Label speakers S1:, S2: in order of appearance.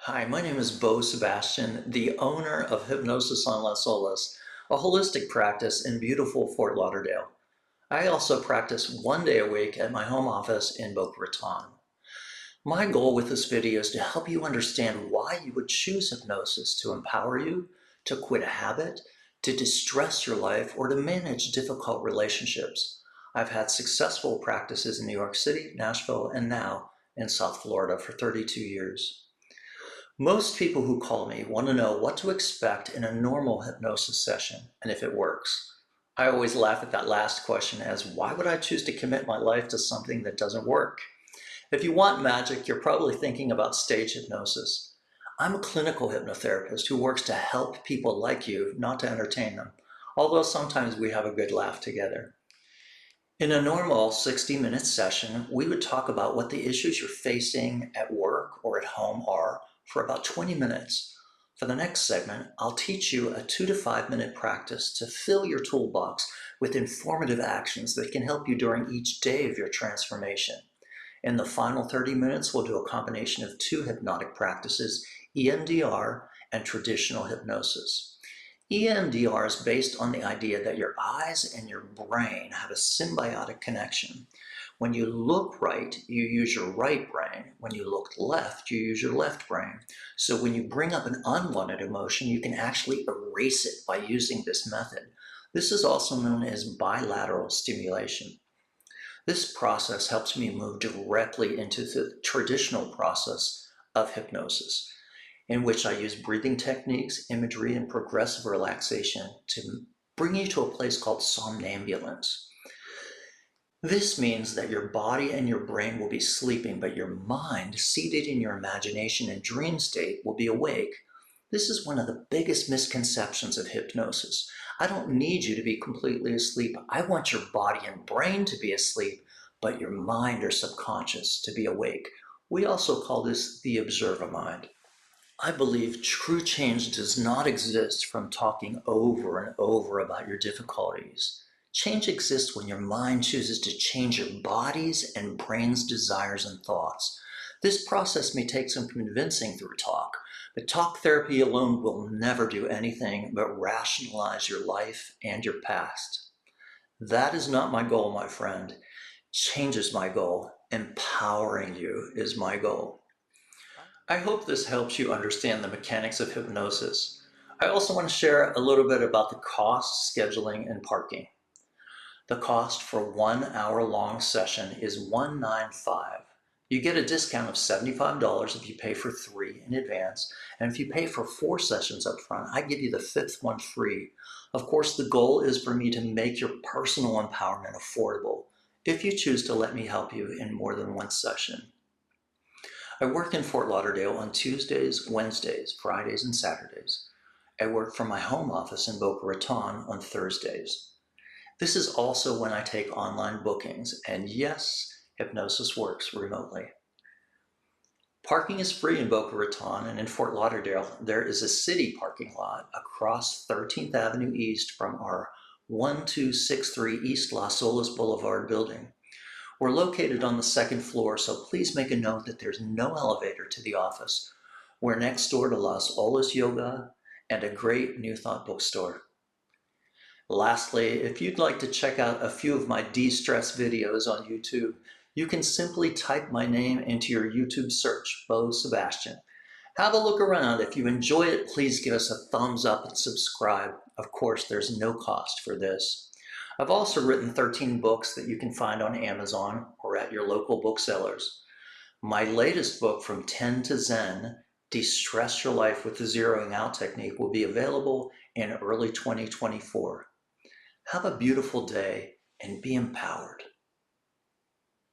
S1: Hi, my name is Bo Sebastian, the owner of Hypnosis on Las Olas, a holistic practice in beautiful Fort Lauderdale. I also practice 1 day a week at my home office in Boca Raton. My goal with this video is to help you understand why you would choose hypnosis to empower you, to quit a habit, to distress your life, or to manage difficult relationships. I've had successful practices in New York City, Nashville, and now in South Florida for 32 years. Most people who call me want to know what to expect in a normal hypnosis session and if it works. I always laugh at that last question as why would I choose to commit my life to something that doesn't work? If you want magic, you're probably thinking about stage hypnosis. I'm a clinical hypnotherapist who works to help people like you, not to entertain them, although sometimes we have a good laugh together. In a normal 60-minute session, we would talk about what the issues you're facing at work or at home are for about 20 minutes. For the next segment, I'll teach you a 2 to 5 minute practice to fill your toolbox with informative actions that can help you during each day of your transformation. In the final 30 minutes, we'll do a combination of two hypnotic practices, EMDR and traditional hypnosis. EMDR is based on the idea that your eyes and your brain have a symbiotic connection. When you look right, you use your right brain. When you look left, you use your left brain. So when you bring up an unwanted emotion, you can actually erase it by using this method. This is also known as bilateral stimulation. This process helps me move directly into the traditional process of hypnosis, in which I use breathing techniques, imagery, and progressive relaxation to bring you to a place called somnambulance. This means that your body and your brain will be sleeping, but your mind, seated in your imagination and dream state, will be awake. This is one of the biggest misconceptions of hypnosis. I don't need you to be completely asleep. I want your body and brain to be asleep, but your mind or subconscious to be awake. We also call this the observer mind. I believe true change does not exist from talking over and over about your difficulties. Change exists when your mind chooses to change your body's and brain's desires and thoughts. This process may take some convincing through talk, but talk therapy alone will never do anything but rationalize your life and your past. That is not my goal, my friend. Change is my goal. Empowering you is my goal. I hope this helps you understand the mechanics of hypnosis. I also want to share a little bit about the cost, scheduling, and parking. The cost for 1 hour long session is $195. You get a discount of $75 if you pay for 3 in advance, and if you pay for 4 sessions up front, I give you the 5th one free. Of course, the goal is for me to make your personal empowerment affordable, if you choose to let me help you in more than one session. I work in Fort Lauderdale on Tuesdays, Wednesdays, Fridays, and Saturdays. I work from my home office in Boca Raton on Thursdays. This is also when I take online bookings, and yes, hypnosis works remotely. Parking is free in Boca Raton, and in Fort Lauderdale, there is a city parking lot across 13th Avenue East from our 1263 East Las Olas Boulevard building. We're located on the 2nd floor, so please make a note that there's no elevator to the office. We're next door to Las Olas Yoga and a great New Thought bookstore. Lastly, if you'd like to check out a few of my de-stress videos on YouTube, you can simply type my name into your YouTube search, Bo Sebastian. Have a look around. If you enjoy it, please give us a thumbs up and subscribe. Of course, there's no cost for this. I've also written 13 books that you can find on Amazon or at your local booksellers. My latest book, From 10 to Zen, De-Stress Your Life with the Zeroing Out Technique, will be available in early 2024. Have a beautiful day and be empowered.